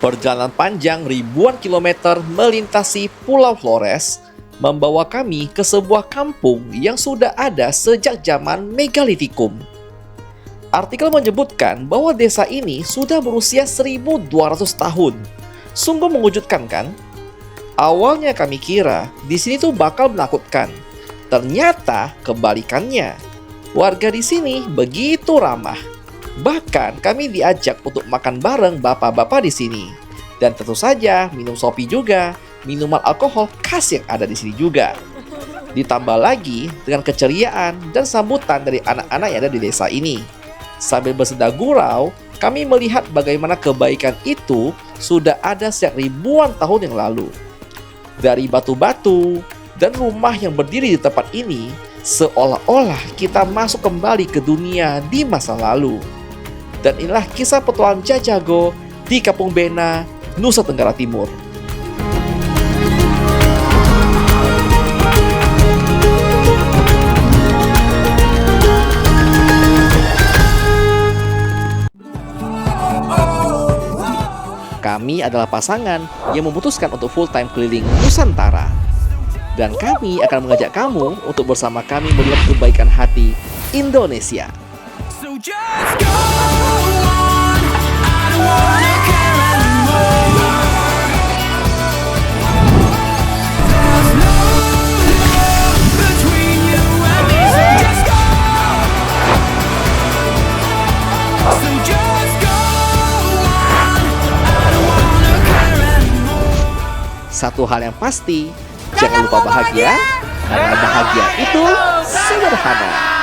Perjalanan panjang ribuan kilometer melintasi Pulau Flores membawa kami ke sebuah kampung yang sudah ada sejak zaman Megalitikum. Artikel menyebutkan bahwa desa ini sudah berusia 1200 tahun. Sungguh mengejutkan kan? Awalnya kami kira di sini tuh bakal menakutkan. Ternyata kebalikannya. Warga di sini begitu ramah. Bahkan kami diajak untuk makan bareng bapak-bapak di sini. Dan tentu saja minum sopi juga, minuman alkohol khas yang ada di sini juga. Ditambah lagi dengan keceriaan dan sambutan dari anak-anak yang ada di desa ini. Sambil bersenda gurau, kami melihat bagaimana kebaikan itu sudah ada sejak ribuan tahun yang lalu. Dari batu-batu dan rumah yang berdiri di tempat ini, seolah-olah kita masuk kembali ke dunia di masa lalu. Dan inilah kisah petualangan Jajago di Kampung Bena, Nusa Tenggara Timur. Kami adalah pasangan yang memutuskan untuk full-time keliling Nusantara. Dan kami akan mengajak kamu untuk bersama kami melihat kebaikan hati Indonesia. So just go on, I don't wanna care anymore. There's no love between you and me, so just go. So just go on, I don't wanna care anymore. Satu hal yang pasti, jangan lupa bahagia, karena bahagia itu sederhana.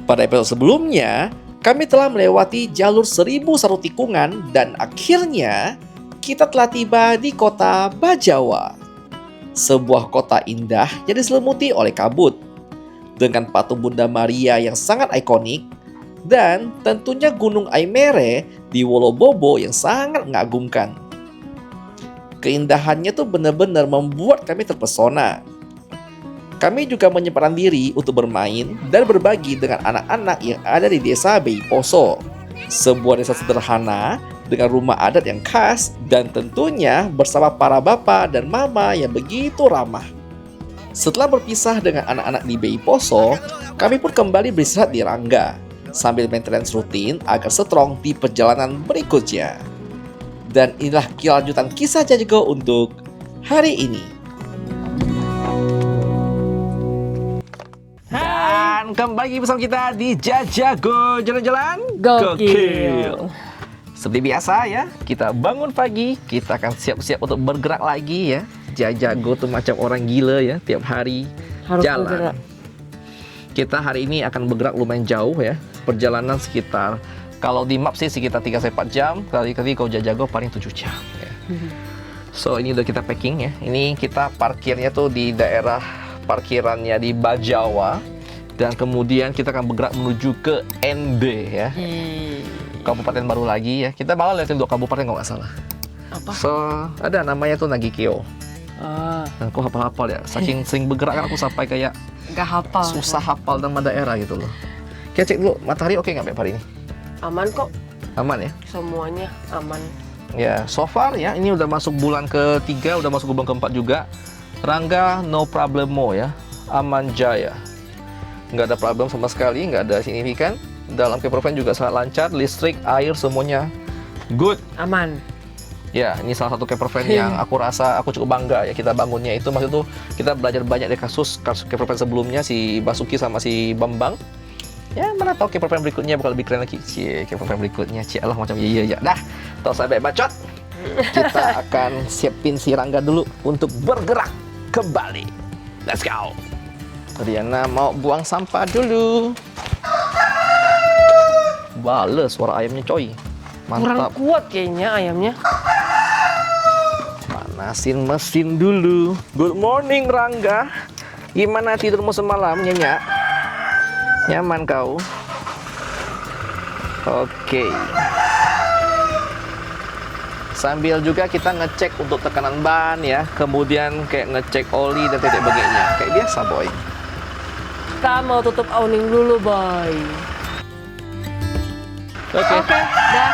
Pada episode sebelumnya, kami telah melewati jalur 1001 tikungan dan akhirnya kita telah tiba di kota Bajawa. Sebuah kota indah yang diselimuti oleh kabut, dengan patung Bunda Maria yang sangat ikonik, dan tentunya Gunung Aimere di Wolobobo yang sangat mengagumkan. Keindahannya tuh benar-benar membuat kami terpesona. Kami juga menyempatkan diri untuk bermain dan berbagi dengan anak-anak yang ada di desa Beiposo. Sebuah desa sederhana dengan rumah adat yang khas dan tentunya bersama para bapak dan mama yang begitu ramah. Setelah berpisah dengan anak-anak di Beiposo, kami pun kembali beristirahat di Rangga sambil maintenance rutin agar strong di perjalanan berikutnya. Dan inilah kelanjutan kisah Jajago untuk hari ini. Dan kembali bersama kita di Jajago Jalan-Jalan Gokil. Seperti biasa ya, kita bangun pagi, kita akan siap-siap untuk bergerak lagi ya. Jajago tuh macam orang gila ya, tiap hari Harus jalan. bergerak. Kita hari ini akan bergerak lumayan jauh ya. Perjalanan sekitar, kalau di map sih sekitar 3-4 jam, kali-kali kalau Jajago paling 7 jam ya. So ini udah kita packing ya. Ini kita parkirnya tuh di daerah parkirannya di Bajawa. Dan kemudian kita akan bergerak menuju ke ND ya. Kabupaten baru lagi ya. Kita malah lihatin 2 kabupaten kalau nggak salah. Apa? So ada namanya tuh Nagikyo. Dan aku hafal-hafal ya. Saking sering bergerak kan aku sampai kayak Gak hafal. susah hafal nama daerah gitu loh. Kita cek dulu matahari oke nggak Mbak hari ini? Aman kok. Aman ya? Semuanya aman. Ya, so far ya, ini udah masuk bulan ke-3, udah masuk bulan ke-4 juga. Rangga no problemo ya, aman jaya. Nggak ada problem sama sekali, nggak ada signifikan. Dalam campervan juga sangat lancar, listrik, air, semuanya good. Aman. Ya, ini salah satu campervan yang aku rasa aku cukup bangga ya kita bangunnya itu. Maksud tuh kita belajar banyak dari kasus campervan sebelumnya, si Basuki sama si Bambang. Ya, mana tahu campervan berikutnya bakal lebih keren lagi. Cie, campervan berikutnya, cie Allah macam iya. Dah, tau sampai bacot. Kita akan siapin si Rangga dulu untuk bergerak kembali. Let's go. Riana mau buang sampah dulu. Bales suara ayamnya coy. Kurang Mantap. kuat kayaknya ayamnya. Panasin mesin dulu. Good morning Rangga. Gimana tidurmu semalam nyenyak? Nyaman kau? Oke. Sambil juga kita ngecek untuk tekanan ban ya. Kemudian kayak ngecek oli dan titik begini. Kayak biasa boy. Kita mau tutup awning dulu, boy. Oke. Oke, dah.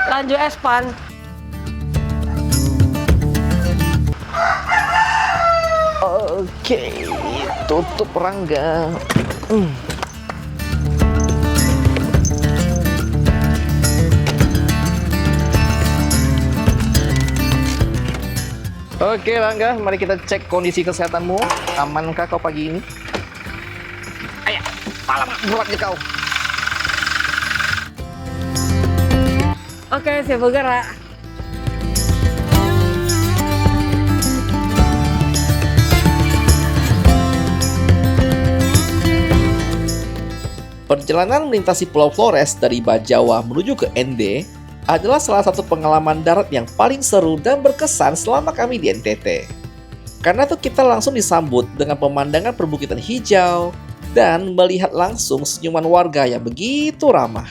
Lanjut Espan. Oke, tutup Rangga. Oke Rangga, mari kita cek kondisi kesehatanmu. Amankah kau pagi ini? Ayo, malam beratnya kau. Oke, saya bergerak. Perjalanan melintasi Pulau Flores dari Bajawa menuju ke Ende adalah salah satu pengalaman darat yang paling seru dan berkesan selama kami di NTT. Karena itu kita langsung disambut dengan pemandangan perbukitan hijau dan melihat langsung senyuman warga yang begitu ramah.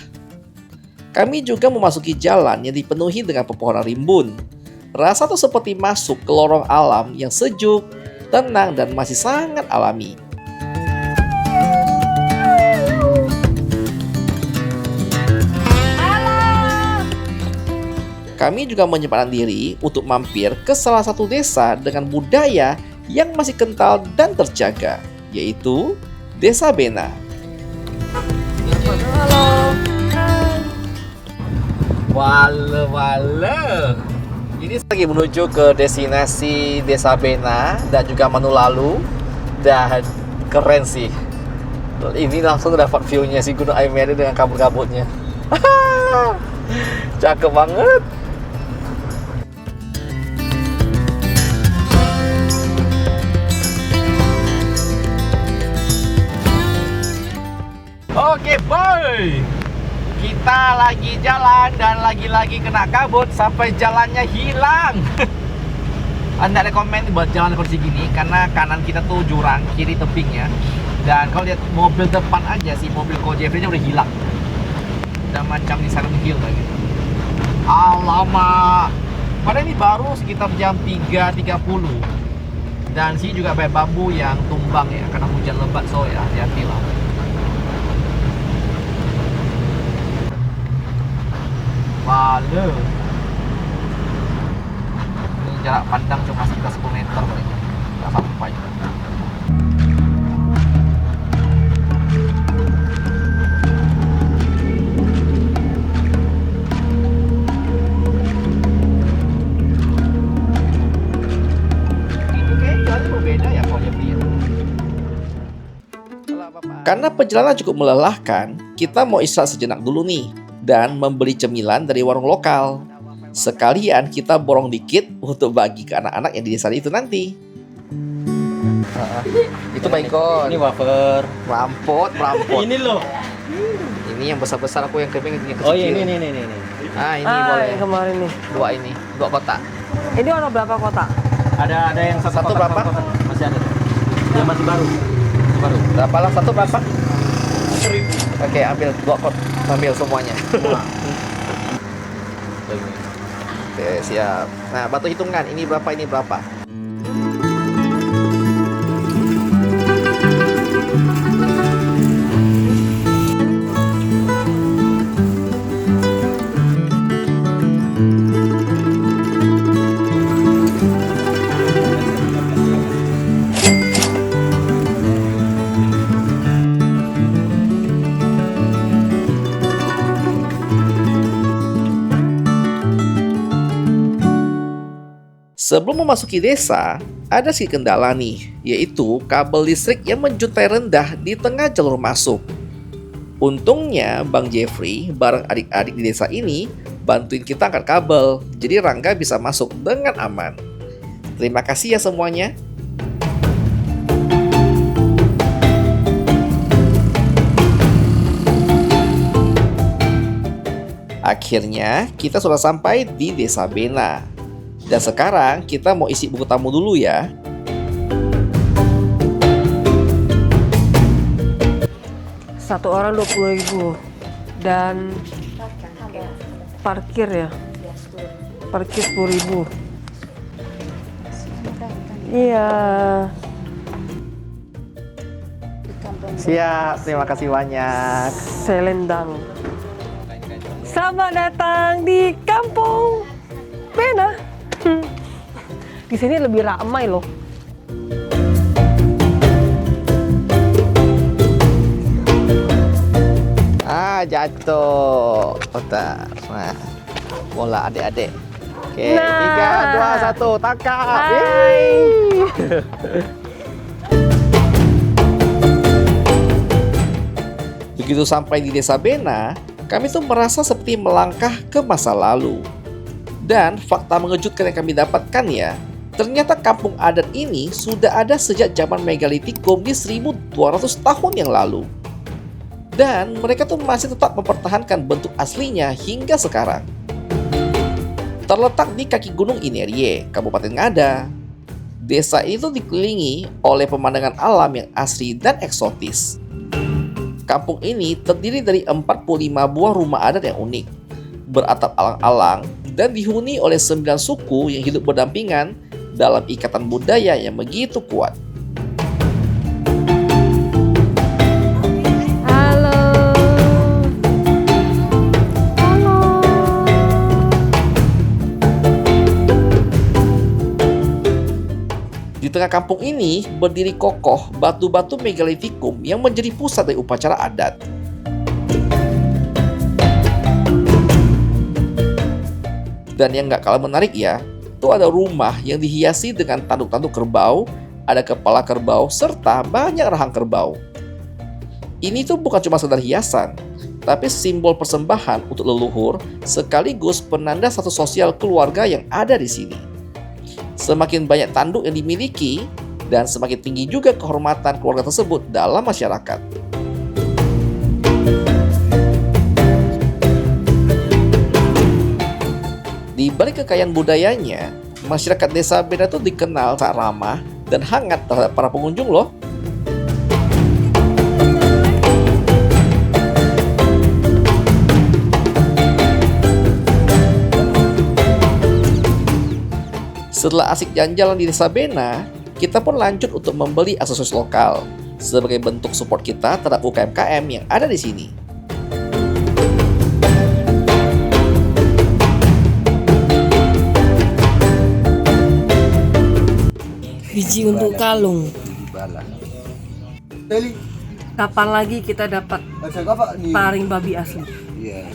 Kami juga memasuki jalan yang dipenuhi dengan pepohonan rimbun. Rasa tuh seperti masuk ke lorong alam yang sejuk, tenang, dan masih sangat alami. Kami juga menyempatkan diri untuk mampir ke salah satu desa dengan budaya yang masih kental dan terjaga, yaitu Desa Bena. Halo. Wale. Ini lagi menuju ke destinasi Desa Bena dan juga Manulalu. Dan keren sih. Ini langsung dapat view-nya si Gunung Air Meri dengan kabut-kabutnya. Cakep banget. Oke boy, kita lagi jalan dan lagi-lagi kena kabut sampai jalannya hilang. Anda rekomen buat jalan seperti gini karena kanan kita tuh jurang, kiri tebingnya. Dan kalau lihat mobil depan aja sih, mobil Gojek-nya udah hilang. Udah macam di Silent Hill lagi. Alamak. Padahal ini baru sekitar jam 3.30. Dan sini juga banyak bambu yang tumbang ya karena hujan lebat, so ya hati-hati lah. Wale. Ini jarak pandang cuma sekitar 10 meter paling. Nggak sampai. Itu kayak jalannya berbeda ya kalau dia lihat. Karena perjalanan cukup melelahkan, kita mau istirahat sejenak dulu nih dan membeli cemilan dari warung lokal. Sekalian kita borong dikit untuk bagi ke anak-anak yang di desa itu nanti. Itu maikon. Ini wafer. Merampot. Ini loh. Ini yang besar-besar, aku yang keping yang kecil. Oh iya ini. Ah ini boleh. Yang kemarin nih. Dua kotak. Ini ada berapa kotak? Ada yang Satu kotak, berapa? satu kotak. Masih ada. Yang masih baru. Baru. Berapa lah? Satu berapa? Oke, ambil dua kotak. Ambil semuanya. Oke, siap. Nah, batu hitungan. Ini berapa, ini berapa? Sebelum memasuki desa, ada sedikit kendala nih, yaitu kabel listrik yang menjuntai rendah di tengah jalur masuk. Untungnya Bang Jeffrey bareng adik-adik di desa ini bantuin kita angkat kabel, jadi Rangga bisa masuk dengan aman. Terima kasih ya semuanya. Akhirnya kita sudah sampai di Desa Bena. Dan sekarang kita mau isi buku tamu dulu ya. Satu orang 20.000 dan parkir ya. Parkir 10.000. Iya. Siap, terima kasih banyak. Selendang. Selamat datang di Kampung Bena. Di sini lebih ramai loh. Jatuh. Bentar. Nah, bola adik-adik. Oke, Nah. 3, 2, 1, tangkap. Hai. Yeay. Begitu sampai di Desa Bena, kami tuh merasa seperti melangkah ke masa lalu. Dan fakta mengejutkan yang kami dapatkan ya, ternyata kampung adat ini sudah ada sejak zaman Megalitikum di 1200 tahun yang lalu. Dan mereka tuh masih tetap mempertahankan bentuk aslinya hingga sekarang. Terletak di kaki Gunung Inerie, Kabupaten Ngada. Desa itu dikelilingi oleh pemandangan alam yang asri dan eksotis. Kampung ini terdiri dari 45 buah rumah adat yang unik, beratap alang-alang, dan dihuni oleh 9 suku yang hidup berdampingan dalam ikatan budaya yang begitu kuat. Halo. Halo. Di tengah kampung ini berdiri kokoh batu-batu megalitikum yang menjadi pusat dari upacara adat. Dan yang nggak kalah menarik ya, tuh ada rumah yang dihiasi dengan tanduk-tanduk kerbau, ada kepala kerbau, serta banyak rahang kerbau. Ini tuh bukan cuma sekedar hiasan, tapi simbol persembahan untuk leluhur sekaligus penanda status sosial keluarga yang ada di sini. Semakin banyak tanduk yang dimiliki, dan semakin tinggi juga kehormatan keluarga tersebut dalam masyarakat. Di balik kekayaan budayanya, masyarakat Desa Bena itu dikenal sangat ramah dan hangat terhadap para pengunjung loh. Setelah asik jalan-jalan di Desa Bena, kita pun lanjut untuk membeli aksesoris lokal sebagai bentuk support kita terhadap UKM-KM yang ada di sini. Biji untuk kalung. Teli, Kapan lagi kita dapat bahasa apa nih? taring babi asli? Iya.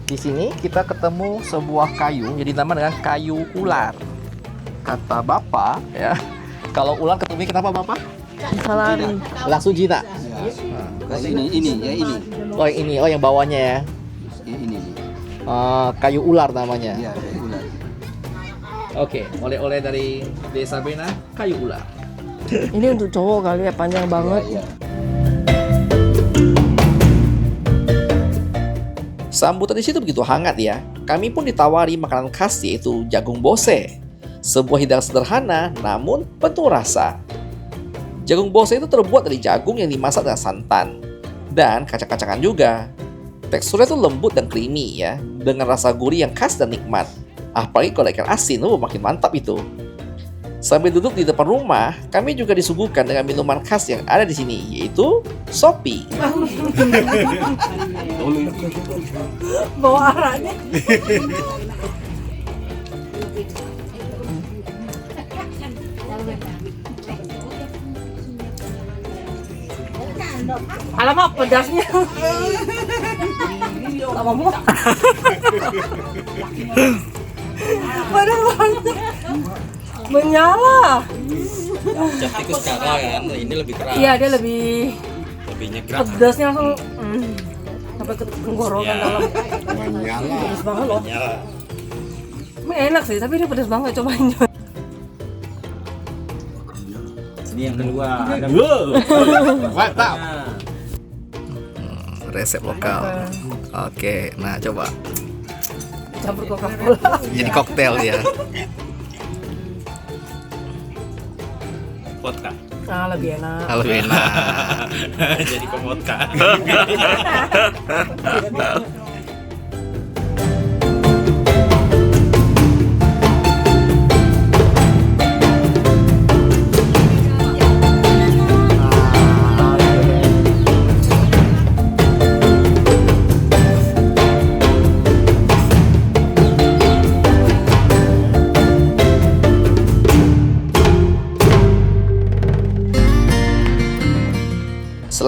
Di sini kita ketemu sebuah kayu yang dinamakan dengan kayu ular. Kata Bapak ya, kalau ular ketemu kenapa Bapak? Salami. Langsung jinak. Ini ya ini. Oh yang ini, oh yang bawahnya ya. Ini. Kayu ular namanya. Iya, ular. Oke, oleh-oleh dari Desa Bena, kayu ular. Ini untuk cowok kali ya, panjang banget. Iya. Sambutan di situ begitu hangat ya. Kami pun ditawari makanan khas yaitu jagung bose. Sebuah hidangan sederhana namun penuh rasa. Jagung bose itu terbuat dari jagung yang dimasak dengan santan dan kacang-kacangan juga. Teksturnya tuh lembut dan creamy ya, dengan rasa gurih yang khas dan nikmat. Apalagi kalau ikan asin, makin mantap itu. Sambil duduk di depan rumah, kami juga disuguhkan dengan minuman khas yang ada di sini, yaitu sopi. Bawa araknya. Alamak, pedasnya. Lama mau. Panas banget. Menyala. Cap tikus kakak kan, ini lebih keras. Iya, dia lebih nyegrap. pedasnya langsung sampai ke tenggorokan dalam. Pedas banget loh. Nyala. Emang enak sih, tapi dia pedas banget, cobain. Ini yang kedua. Ada Mantap. Resep lokal. Oke, nah coba. Campur Coca-Cola. Jadi koktail ya. vodka. Ah, lebih enak. Lebih enak. Jadi vodka.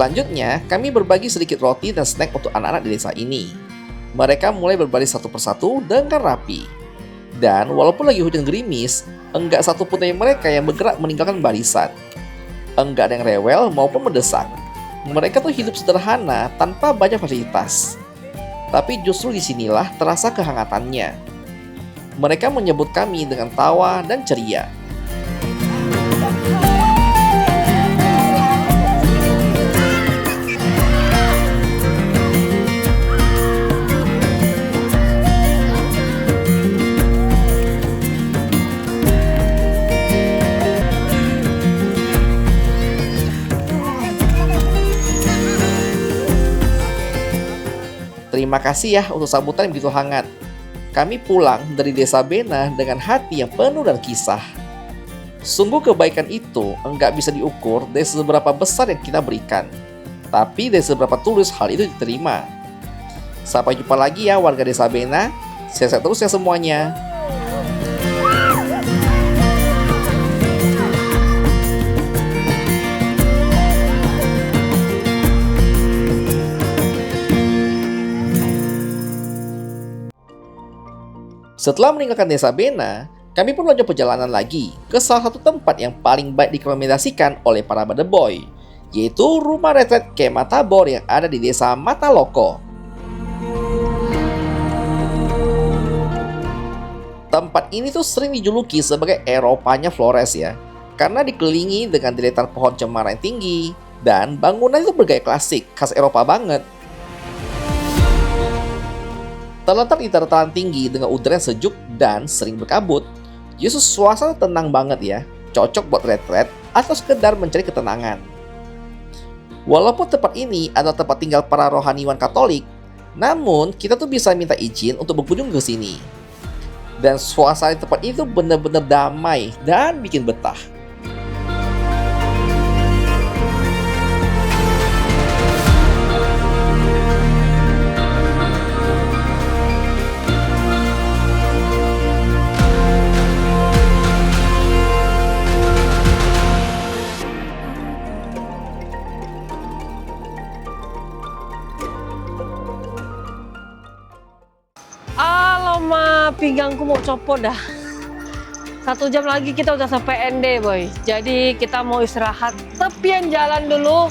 Selanjutnya, kami berbagi sedikit roti dan snack untuk anak-anak di desa ini. Mereka mulai berbaris satu persatu dengan rapi. Dan walaupun lagi hujan gerimis, enggak satu pun dari mereka yang bergerak meninggalkan barisan. Enggak ada yang rewel maupun mendesak. Mereka tuh hidup sederhana tanpa banyak fasilitas. Tapi justru disinilah terasa kehangatannya. Mereka menyebut kami dengan tawa dan ceria. Terima kasih ya untuk sambutan yang begitu hangat. Kami pulang dari desa Bena dengan hati yang penuh dan kisah. Sungguh kebaikan itu enggak bisa diukur dari seberapa besar yang kita berikan, tapi dari seberapa tulus hal itu diterima. Sampai jumpa lagi ya warga desa Bena. Sehat terus ya semuanya. Setelah meninggalkan desa Bena, kami pun lanjut perjalanan lagi ke salah satu tempat yang paling baik direkomendasikan oleh para badeboy, yaitu rumah retret Kemah Tabor yang ada di desa Mataloko. Tempat ini tuh sering dijuluki sebagai Eropanya Flores ya, karena dikelilingi dengan deretan pohon cemara yang tinggi, dan bangunan itu bergaya klasik, khas Eropa banget. Terletak di dataran tinggi dengan udara yang sejuk dan sering berkabut, justru suasana tenang banget ya, cocok buat retret atau sekedar mencari ketenangan. Walaupun tempat ini adalah tempat tinggal para rohaniwan Katolik, namun kita tuh bisa minta izin untuk berkunjung ke sini. Dan suasana di tempat itu benar-benar damai dan bikin betah. Alamak, pinggangku mau copot dah. 1 jam lagi kita udah sampai ND, boy. Jadi kita mau istirahat tepian jalan dulu.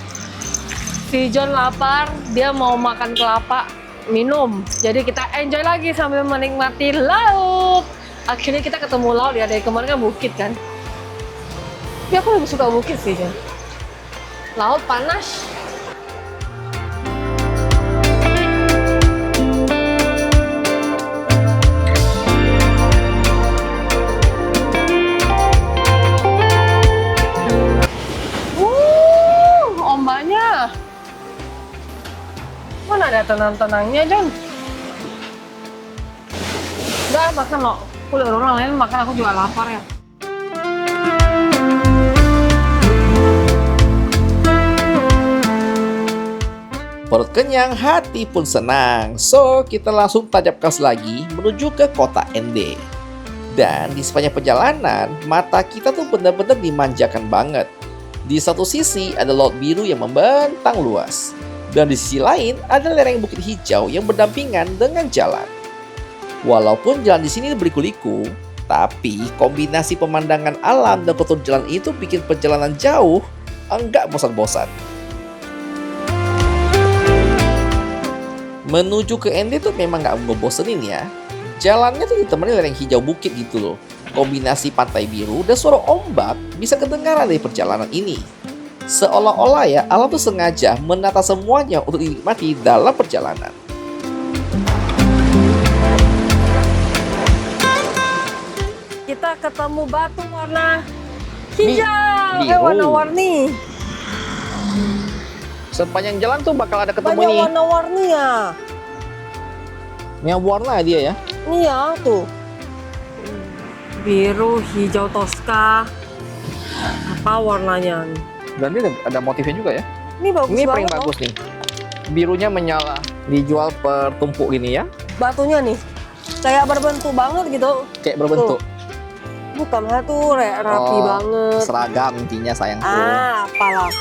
Si John lapar, dia mau makan kelapa, minum. Jadi kita enjoy lagi sambil menikmati laut. Akhirnya kita ketemu laut ya, dari kemarin kan bukit kan. Tapi aku lebih suka bukit sih, John. Laut panas. Ombaknya. Mana ada tenang-tenangnya, John? Udah makan loh. Aku lihat orang lain makan, aku juga lapar ya. Perut kenyang, hati pun senang. So, kita langsung tancap gas lagi menuju ke kota ND. Dan di sepanjang perjalanan, mata kita tuh benar-benar dimanjakan banget. Di satu sisi ada laut biru yang membentang luas. Dan di sisi lain ada lereng bukit hijau yang berdampingan dengan jalan. Walaupun jalan di sini berliku-liku, tapi kombinasi pemandangan alam dan kontur jalan itu bikin perjalanan jauh enggak bosan-bosan. Menuju ke ND tuh memang nggak ngebosenin ya. Jalannya tuh ditemani lereng hijau bukit gitu loh. Kombinasi pantai biru dan suara ombak bisa kedengaran dari perjalanan ini. Seolah-olah ya alam tuh sengaja menata semuanya untuk dinikmati dalam perjalanan. Kita ketemu batu warna hijau, biru. warna-warni. Sepanjang jalan tuh bakal ada ketemu Banyak nih. warna-warni ya. Yang warna dia ya. Iya tuh. Biru, hijau toska. Apa warnanya? Dan dia ada motifnya juga ya. Ini bagus Ini banget paling loh. bagus nih. Birunya menyala. Dijual per tumpuk gini ya. Batunya nih. Kayak berbentuk banget gitu. Kayak berbentuk. Bukan tuh rapi Oh, banget. Seragam intinya sayangku. Ah, apalah.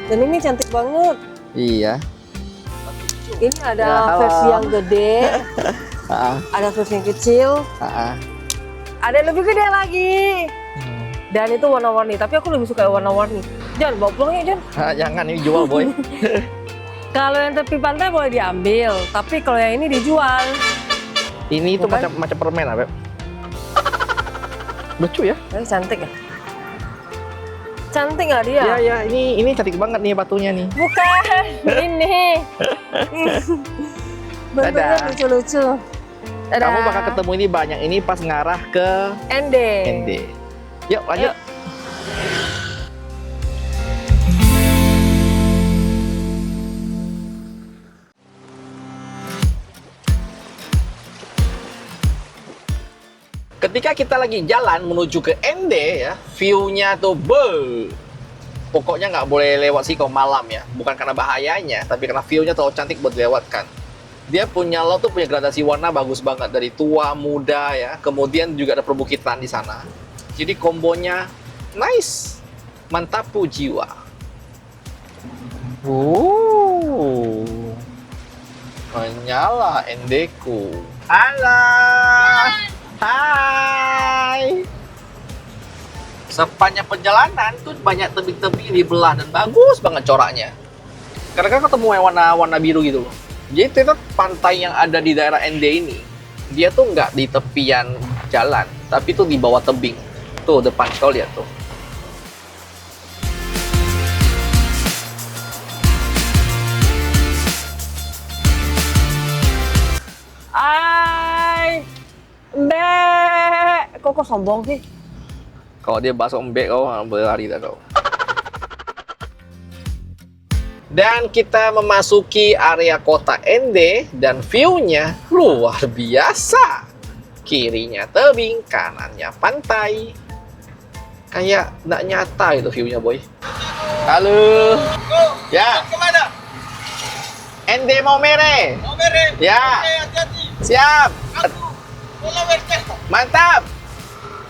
Dan ini cantik banget. Iya. Ini ada Ya, halo. versi yang gede, Ah, ada versi yang kecil, ah, ah. ada yang lebih gede lagi. Dan itu warna-warni, tapi aku lebih suka yang warna-warni. Jan, bawa pulang yuk, Jan. Ah, jangan ini jual boy. Kalau yang tepi pantai boleh diambil, tapi kalau yang ini dijual. Ini itu Bukan? macam permen apa? Lucu ya? Cantik ya? Cantik nggak dia? Iya ya, ini cantik banget nih batunya nih. Bukan, ini. Bentuknya Dadah. lucu-lucu. Dadah. Kamu bakal ketemu ini banyak ini pas ngarah ke Ende. ND. Yuk lanjut. Yuk. Ketika kita lagi jalan menuju ke ND ya, view-nya tuh pokoknya nggak boleh lewat sih kalau malam ya. Bukan karena bahayanya, tapi karena view-nya terlalu cantik buat dilewatkan. Dia punya laut tuh punya gradasi warna bagus banget dari tua, muda ya. Kemudian juga ada perbukitan di sana. Jadi kombonya nice, mantapu jiwa. Menyala ND-ku. Halo. Hai. Sepanjang perjalanan tuh banyak tebing-tebing dibelah dan bagus banget coraknya. Kadang-kadang ketemu yang warna biru gitu loh. Jadi ternyata pantai yang ada di daerah ND ini, dia tuh nggak di tepian jalan, tapi tuh di bawah tebing. Tuh depan kau lihat tuh. Hai. Mbak. Kok sombong sih? Kalau dia bahasa embek kau berlari dah kau. Dan kita memasuki area kota ND dan view-nya luar biasa. Kirinya tebing, kanannya pantai. Kayak nggak nyata itu view-nya boy. Halo. Ya. Kemana? ND Maumere. Mau mere? Ya. Hati-hati. Siap. Aku. Bola mereka. Mantap.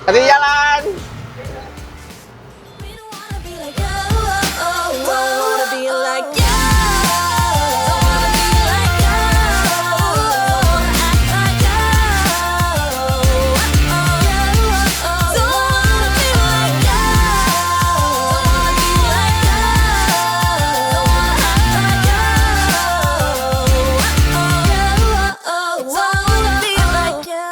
Hati jalan. We don't wanna be like you. Don't wanna be like you. Don't wanna be like you. Don't wanna act like you. Don't wanna be like you. Don't wanna be like you. Don't wanna act like you. Don't wanna be like you.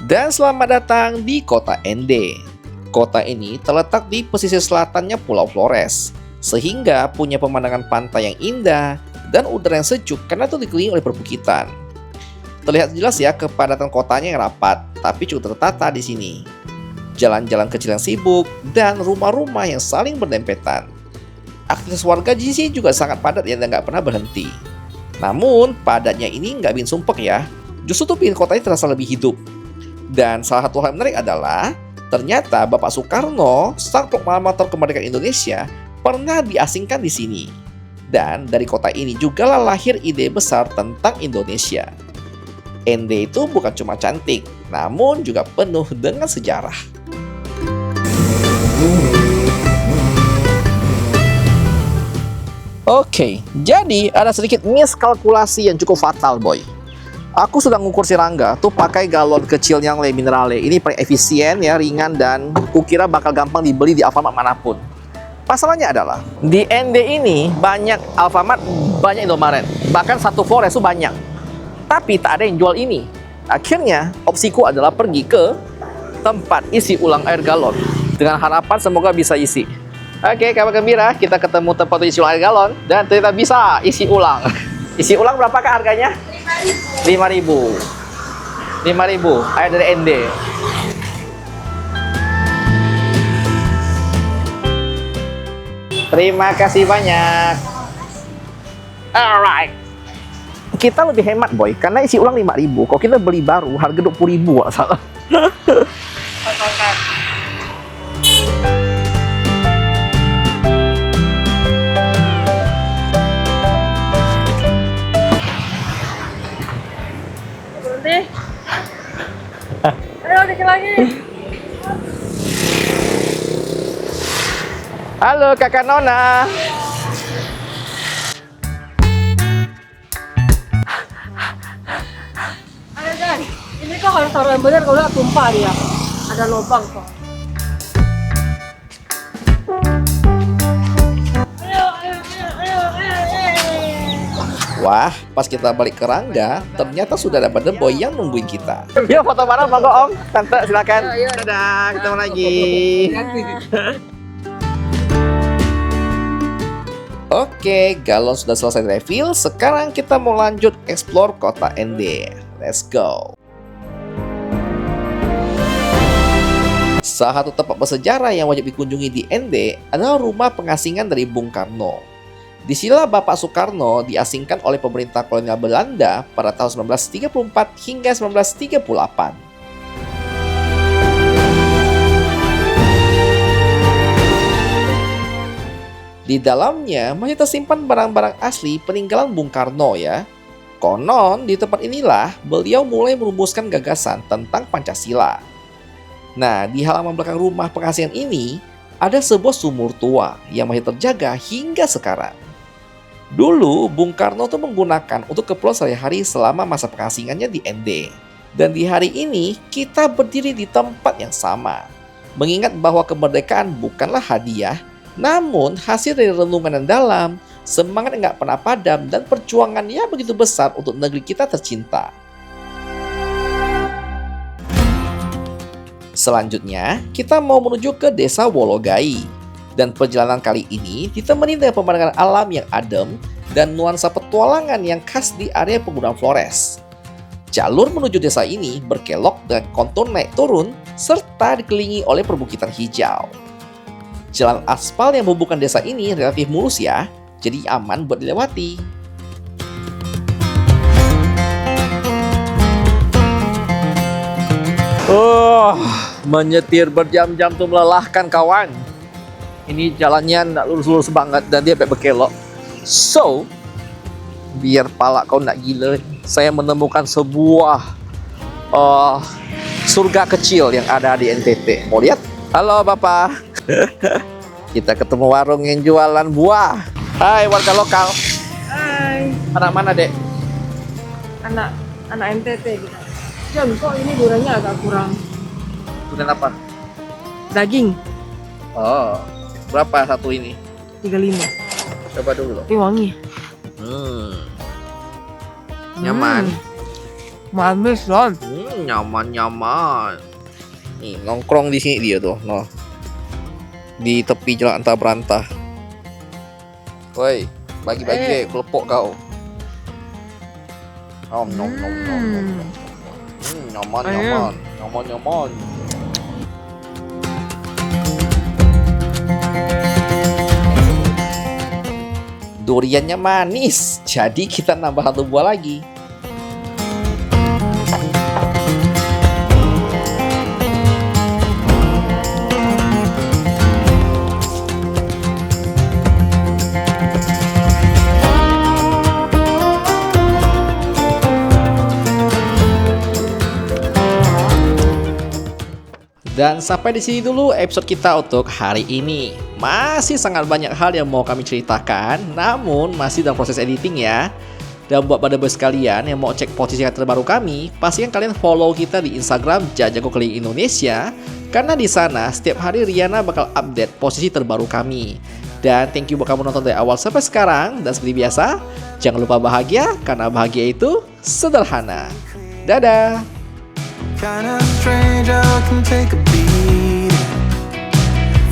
Dan selamat datang di kota ND. Kota ini terletak di pesisir selatannya Pulau Flores, sehingga punya pemandangan pantai yang indah dan udara yang sejuk karena itu dikelilingi oleh perbukitan. Terlihat jelas ya kepadatan kotanya yang rapat, tapi cukup tertata di sini. Jalan-jalan kecil yang sibuk dan rumah-rumah yang saling berdempetan. Aktivitas warga di sini juga sangat padat ya dan nggak pernah berhenti. Namun padatnya ini nggak bikin sumpek ya, justru tuh bikin kota ini terasa lebih hidup. Dan salah satu hal yang menarik adalah ternyata Bapak Soekarno, sang proklamator kemerdekaan Indonesia, pernah diasingkan di sini. Dan dari kota ini juga lah lahir ide besar tentang Indonesia. ND itu bukan cuma cantik, namun juga penuh dengan sejarah. Oke, jadi ada sedikit miskalkulasi yang cukup fatal, boy. Aku sudah ngukur si Rangga tuh pakai galon kecil yang Le Minerale. Ini paling efisien ya, ringan dan kukira bakal gampang dibeli di Alfamart manapun. Masalahnya adalah di ND ini banyak Alfamart, banyak Indomaret. Bahkan satu Flores itu banyak. Tapi tak ada yang jual ini. Akhirnya opsiku adalah pergi ke tempat isi ulang air galon dengan harapan semoga bisa isi. Oke, kabar gembira, kita ketemu tempat isi ulang air galon dan ternyata bisa isi ulang. Isi ulang berapakah harganya? 5.000. 5.000 air dari ND. Terima kasih banyak. Alright. Kita lebih hemat boy, karena isi ulang 5.000. Kalau kita beli baru harga 20.000 nggak salah. Berhenti. Ayo dikit lagi. Halo Kakak Nona. Ayo Dan, ini kau harus taruh yang benar, kalau nggak tumpah dia. Ada lubang kok. Wah, pas kita balik ke Rangga, ternyata sudah ada The Boy yang nungguin kita. Yuk foto bareng, monggo Om. Tante silakan. Dadah, ketemu lagi. Oke, galon sudah selesai refill. Sekarang kita mau lanjut explore kota Ende. Let's go. Salah satu tempat bersejarah yang wajib dikunjungi di Ende adalah rumah pengasingan dari Bung Karno. Disinilah Bapak Soekarno diasingkan oleh pemerintah kolonial Belanda pada tahun 1934 hingga 1938. Di dalamnya masih tersimpan barang-barang asli peninggalan Bung Karno ya. Konon di tempat inilah beliau mulai merumuskan gagasan tentang Pancasila. Nah, di halaman belakang rumah pengasingan ini ada sebuah sumur tua yang masih terjaga hingga sekarang. Dulu, Bung Karno tuh menggunakan untuk keperluan sehari-hari selama masa pengasingannya di Ende. Dan di hari ini, kita berdiri di tempat yang sama. Mengingat bahwa kemerdekaan bukanlah hadiah, namun hasil dari renungan yang dalam, semangat yang gak pernah padam, dan perjuangannya begitu besar untuk negeri kita tercinta. Selanjutnya, kita mau menuju ke Desa Wologai. Dan perjalanan kali ini ditemani dengan pemandangan alam yang adem dan nuansa petualangan yang khas di area pegunungan Flores. Jalur menuju desa ini berkelok dengan kontur naik turun serta dikelilingi oleh perbukitan hijau. Jalan aspal yang menghubungkan desa ini relatif mulus ya, jadi aman buat dilewati. Menyetir berjam-jam tuh melelahkan kawan. Ini jalannya nggak lurus-lurus banget dan dia sampai berkelok. So, biar pala kau nggak gila, saya menemukan sebuah surga kecil yang ada di NTT. Mau lihat? Halo Bapak. Kita ketemu warung yang jualan buah. Hai warga lokal. Hai, Anak mana dek? anak NTT gitu. Jam kok ini duriannya agak kurang. Durian apa? Daging Oh, berapa satu ini? 35. Coba dulu. Ini wangi. Nyaman. Manis Don. Nyaman. Nih nongkrong di sini dia tuh, noh. Di tepi jalan antah berantah. Woi, bagi-bagi kelepok kau. Nom. Nyaman. Duriannya manis, jadi kita nambah satu buah lagi. Dan sampai di sini dulu episode kita untuk hari ini. Masih sangat banyak hal yang mau kami ceritakan, namun masih dalam proses editing ya. Dan buat pada bos kalian yang mau cek posisi terbaru kami, pastikan kalian follow kita di Instagram Jajago Keliling Indonesia, karena di sana setiap hari Riana bakal update posisi terbaru kami. Dan thank you buat kamu nonton dari awal sampai sekarang. Dan seperti biasa, jangan lupa bahagia, karena bahagia itu sederhana. Dadah! Kinda strange how I can take a beat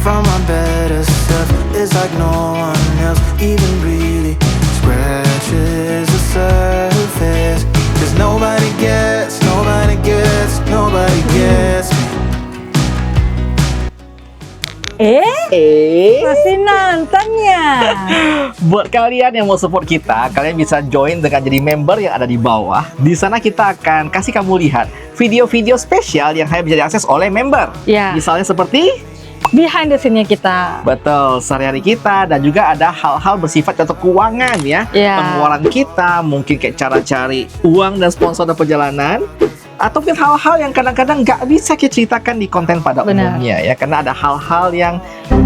from my better self. It's like no one else even really scratches the surface. 'Cause nobody gets me. Masih nonton ya? Buat kalian yang mau support kita, kalian bisa join dengan jadi member yang ada di bawah. Di sana kita akan kasih kamu lihat video-video spesial yang hanya bisa diakses oleh member. Ya. Misalnya seperti Behind the scene-nya kita. betul, sehari-hari kita, dan juga ada hal-hal bersifat contoh keuangan ya. Ya. Pengeluaran kita, mungkin kayak cara cari uang dan sponsor dan perjalanan. Ataupun hal-hal yang kadang-kadang nggak bisa kita ceritakan di konten pada Benar. umumnya ya. Karena ada hal-hal yang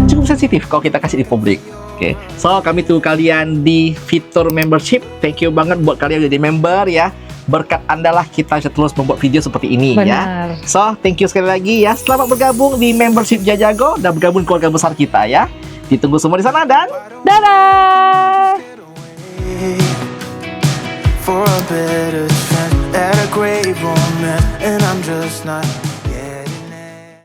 cukup cukup sensitif kalau kita kasih di publik. Oke, so kami tunggu kalian di fitur membership. Thank you banget buat kalian yang jadi member ya. Berkat Anda lah kita bisa terus membuat video seperti ini ya. Benar. So, thank you sekali lagi ya. Selamat bergabung di membership Jajago dan bergabung di keluarga besar kita ya. Ditunggu semua di sana dan Dadah! For a better chance at a great romance, and I'm just not